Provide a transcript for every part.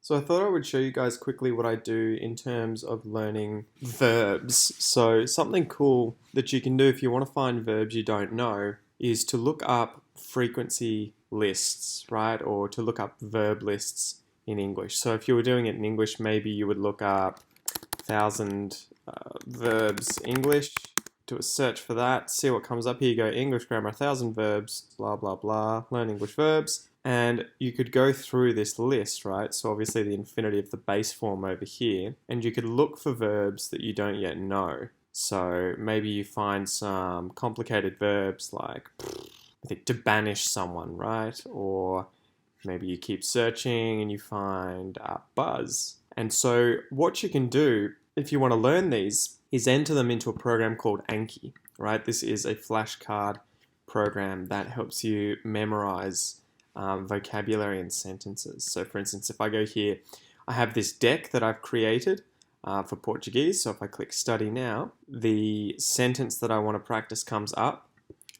So I thought I would show you guys quickly what I do in terms of learning verbs. So something cool that you can do if you want to find verbs you don't know is to look up frequency lists, right? Or to look up verb lists in English. So if you were doing it in English, maybe you would look up 1,000 verbs English, do a search for that, see what comes up. Here you go, English grammar, 1,000 verbs, blah, blah, blah, learn English verbs. And you could go through this list, right? So obviously the infinitive, the base form over here, and you could look for verbs that you don't yet know. So maybe you find some complicated verbs like, I think, to banish someone, right? Or maybe you keep searching and you find buzz. And so what you can do if you want to learn these is enter them into a program called Anki, right? This is a flashcard program that helps you memorize vocabulary and sentences. So for instance, if I go here, I have this deck that I've created for Portuguese. So if I click study now, the sentence that I want to practice comes up,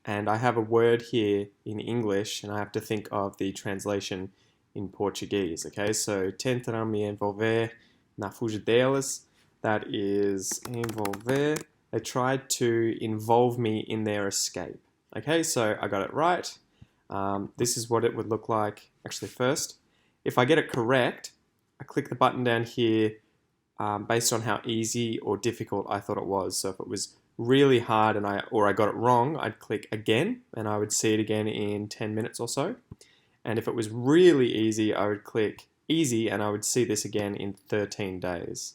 and I have a word here in English and I have to think of the translation in Portuguese. Okay, so tentaram me envolver na fuga delas. That is envolver. They tried to involve me in their escape. Okay, so I got it right. This is what it would look like. Actually, first, if I get it correct, I click the button down here based on how easy or difficult I thought it was. So if it was really hard and I got it wrong, I'd click again and I would see it again in 10 minutes or so. And if it was really easy, I would click easy and I would see this again in 13 days.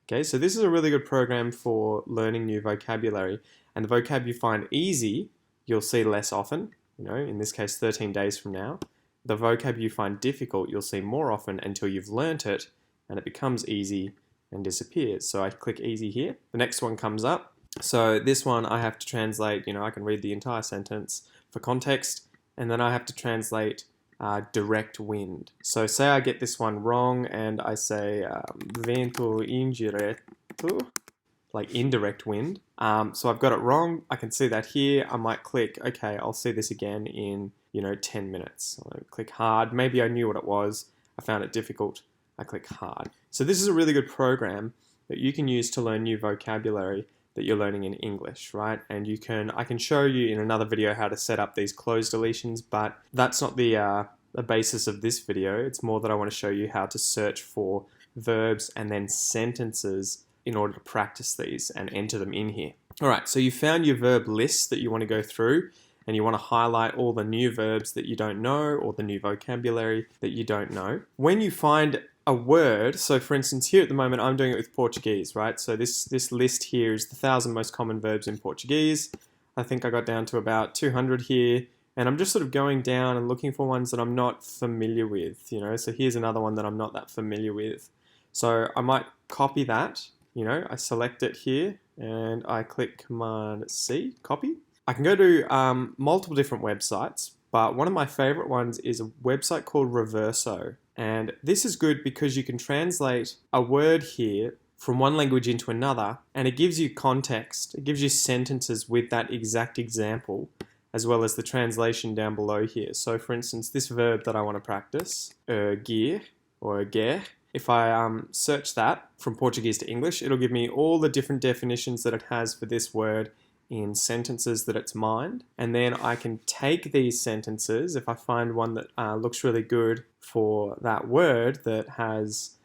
Okay, so this is a really good program for learning new vocabulary, and the vocab you find easy, you'll see less often, in this case 13 days from now. The vocab you find difficult, you'll see more often until you've learnt it and it becomes easy and disappears. So I click easy here. The next one comes up. So this one I have to translate, I can read the entire sentence for context, and then I have to translate direct wind. So say I get this one wrong and I say vento indiretto, like indirect wind. So I've got it wrong. I can see that here. I might click, okay, I'll see this again in, 10 minutes. I'll click hard. Maybe I knew what it was. I found it difficult. I click hard. So this is a really good program that you can use to learn new vocabulary that you're learning in English, right? And I can show you in another video how to set up these closed deletions, but that's not the basis of this video. It's more that I want to show you how to search for verbs and then sentences in order to practice these and enter them in here. All right, so you found your verb list that you want to go through, and you want to highlight all the new verbs that you don't know or the new vocabulary that you don't know. When you find a word, so for instance here at the moment I'm doing it with Portuguese, right? So this list here is the 1,000 most common verbs in Portuguese. I think I got down to about 200 here, and I'm just sort of going down and looking for ones that I'm not familiar with, so here's another one that I'm not that familiar with. So I might copy that, I select it here and I click Command C, copy. I can go to multiple different websites, but one of my favorite ones is a website called Reverso. And this is good because you can translate a word here from one language into another, and it gives you context. It gives you sentences with that exact example, as well as the translation down below here. So for instance, this verb that I want to practice, erguer or erguer, if I search that from Portuguese to English, it'll give me all the different definitions that it has for this word in sentences that it's mined, and then I can take these sentences. If I find one that looks really good for that word, that has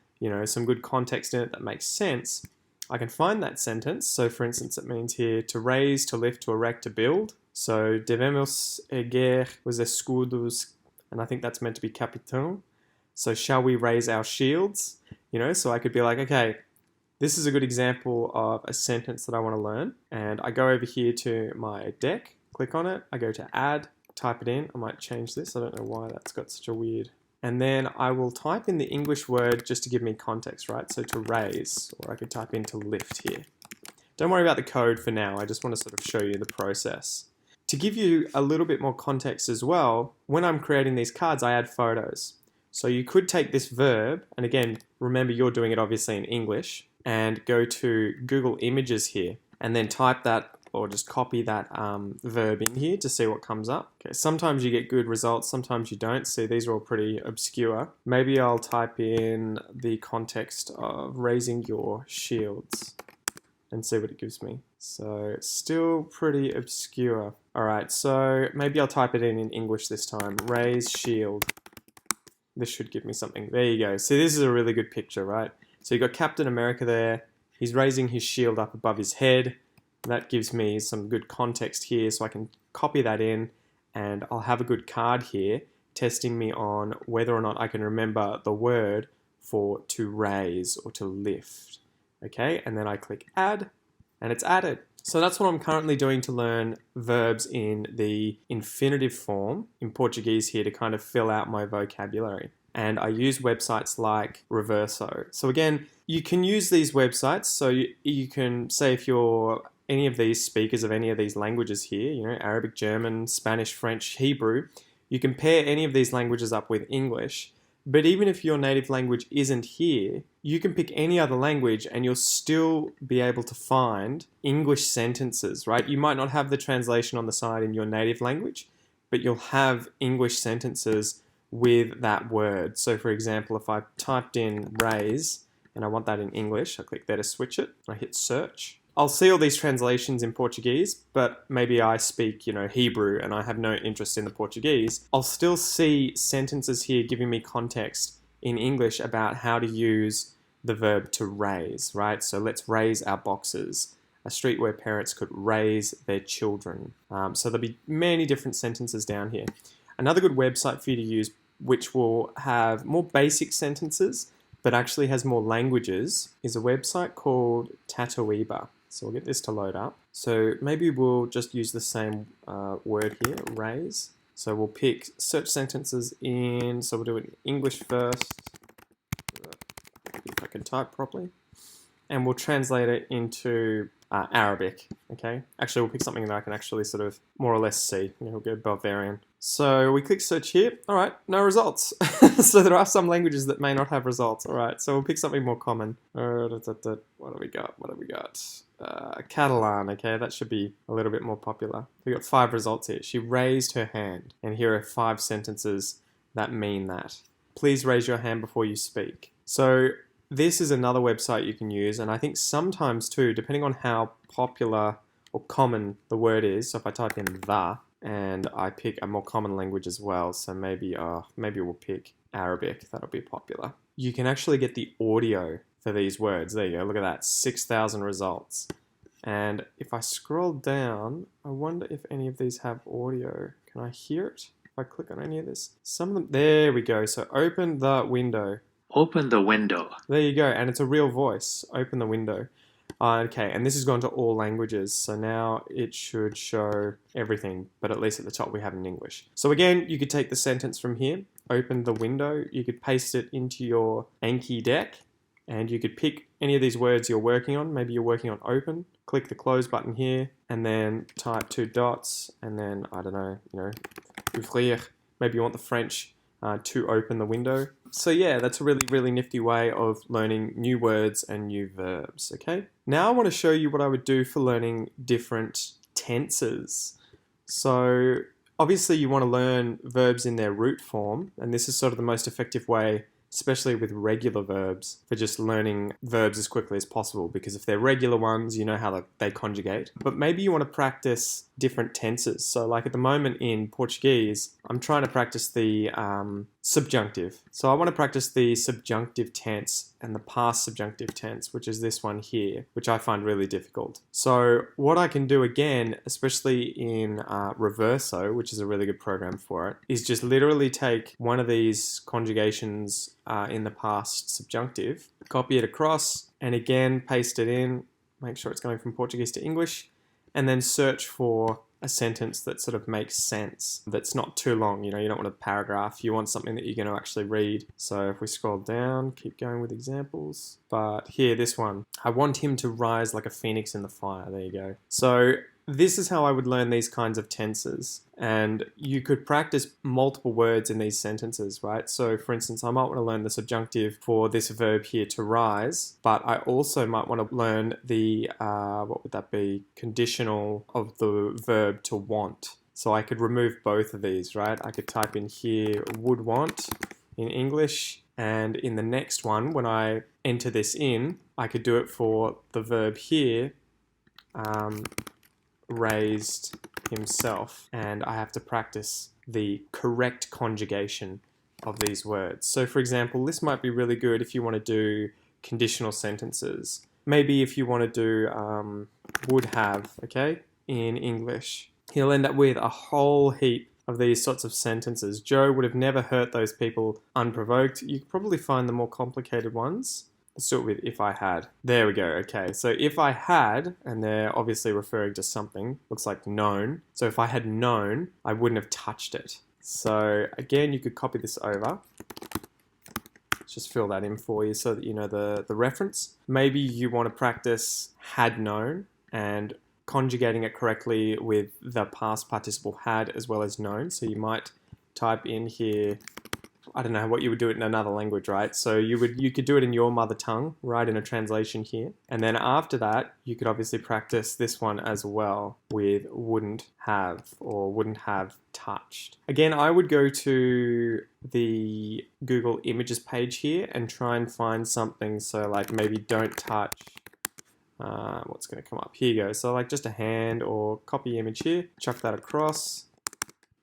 some good context in it that makes sense, I can find that sentence. So for instance, it means here to raise, to lift, to erect, to build. So devemos erguer os escudos, and I think that's meant to be capitão. So shall we raise our shields? So I could be like, okay, this is a good example of a sentence that I want to learn, and I go over here to my deck, click on it, I go to add, type it in. I might change this, I don't know why that's got such a weird, and then I will type in the English word just to give me context, right? So to raise, or I could type in to lift here. Don't worry about the code for now, I just want to sort of show you the process. To give you a little bit more context as well, when I'm creating these cards, I add photos. So you could take this verb, and again, remember you're doing it obviously in English, and go to Google Images here, and then type that or just copy that verb in here to see what comes up. Okay, sometimes you get good results, sometimes you don't. See, these are all pretty obscure. Maybe I'll type in the context of raising your shields and see what it gives me. So still pretty obscure. All right, so maybe I'll type it in English this time. Raise shield. This should give me something. There you go. See, this is a really good picture, right? So you've got Captain America there. He's raising his shield up above his head. That gives me some good context here, so I can copy that in, and I'll have a good card here testing me on whether or not I can remember the word for to raise or to lift. Okay, and then I click add, and it's added. So that's what I'm currently doing to learn verbs in the infinitive form in Portuguese here to kind of fill out my vocabulary. And I use websites like Reverso. So again, you can use these websites. So you can say if you're any of these speakers of any of these languages here, you know, Arabic, German, Spanish, French, Hebrew, you can pair any of these languages up with English. But even if your native language isn't here, you can pick any other language and you'll still be able to find English sentences, right? You might not have the translation on the side in your native language, but you'll have English sentences with that word. So for example, if I typed in raise and I want that in English, I click there to switch it, I hit search. I'll see all these translations in Portuguese, but maybe I speak, you know, Hebrew and I have no interest in the Portuguese. I'll still see sentences here giving me context in English about how to use the verb to raise, right? So let's raise our boxes. A street where parents could raise their children. So there'll be many different sentences down here. Another good website for you to use, which will have more basic sentences, but actually has more languages, is a website called Tatoeba. So we'll get this to load up. So maybe we'll just use the same word here, raise. So we'll pick search sentences in, so we'll do it in English first. If I can type properly. And we'll translate it into Arabic, okay? Actually, we'll pick something that I can actually sort of more or less see. We'll go Bavarian. So we click search here. All right, no results. So there are some languages that may not have results. All right, so we'll pick something more common. What do we got? Catalan, okay? That should be a little bit more popular. We got 5 results here. She raised her hand. And here are 5 sentences that mean that. Please raise your hand before you speak. So this is another website you can use, and I think sometimes too, depending on how popular or common the word is, so if I type in the, and I pick a more common language as well, so maybe we'll pick Arabic, that'll be popular. You can actually get the audio for these words. There you go, look at that, 6,000 results. And if I scroll down, I wonder if any of these have audio. Can I hear it? If I click on any of this? Some of them, there we go, so open the window. Open the window. There you go, and it's a real voice. Open the window. Okay, and this has gone to all languages, so now it should show everything, but at least at the top we have it in English. So again, you could take the sentence from here, open the window, you could paste it into your Anki deck, and you could pick any of these words you're working on. Maybe you're working on open, click the close button here, and then type 2 dots, and then, I don't know, ouvrir. Maybe you want the French to open the window. So yeah, that's a really, really nifty way of learning new words and new verbs, okay? Now I want to show you what I would do for learning different tenses. So obviously you want to learn verbs in their root form, and this is sort of the most effective way, especially with regular verbs, for just learning verbs as quickly as possible, because if they're regular ones, you know how they conjugate. But maybe you want to practice different tenses. So like at the moment in Portuguese, I'm trying to practice the subjunctive. So I want to practice the subjunctive tense and the past subjunctive tense, which is this one here, which I find really difficult. So what I can do again, especially in Reverso, which is a really good program for it, is just literally take one of these conjugations in the past subjunctive, copy it across, and again paste it in, make sure it's going from Portuguese to English, and then search for a sentence that sort of makes sense, that's not too long. You don't want a paragraph, you want something that you're going to actually read. So if we scroll down, keep going with examples, but here, this one, I want him to rise like a phoenix in the fire. There you go. So this is how I would learn these kinds of tenses. And you could practice multiple words in these sentences, right? So, for instance, I might want to learn the subjunctive for this verb here, to rise, but I also might want to learn the, what would that be, conditional of the verb to want. So I could remove both of these, right? I could type in here, would want in English, and in the next one, when I enter this in, I could do it for the verb here, raised himself, and I have to practice the correct conjugation of these words. So for example, this might be really good if you want to do conditional sentences. Maybe if you want to do would have, okay, in English. He'll end up with a whole heap of these sorts of sentences. Joe would have never hurt those people unprovoked. You could probably find the more complicated ones. Let's do it with if I had. There we go, okay. So if I had, and they're obviously referring to something, looks like known. So if I had known, I wouldn't have touched it. So again, you could copy this over. Let's just fill that in for you so that you know the reference. Maybe you want to practice had known and conjugating it correctly with the past participle had as well as known. So you might type in here, I don't know what you would do it in another language, right? So you could do it in your mother tongue, right, in a translation here. And then after that, you could obviously practice this one as well with wouldn't have or wouldn't have touched. Again, I would go to the Google Images page here and try and find something. So like maybe don't touch. What's going to come up? Here you go. So like just a hand or copy image here, chuck that across,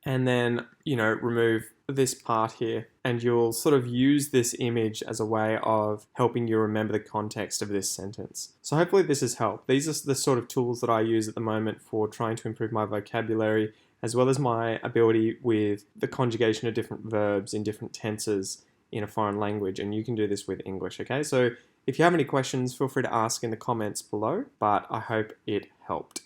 and then, you know, remove this part here, and you'll sort of use this image as a way of helping you remember the context of this sentence. So hopefully this has helped. These are the sort of tools that I use at the moment for trying to improve my vocabulary, as well as my ability with the conjugation of different verbs in different tenses in a foreign language, and you can do this with English, okay? So if you have any questions, feel free to ask in the comments below, but I hope it helped.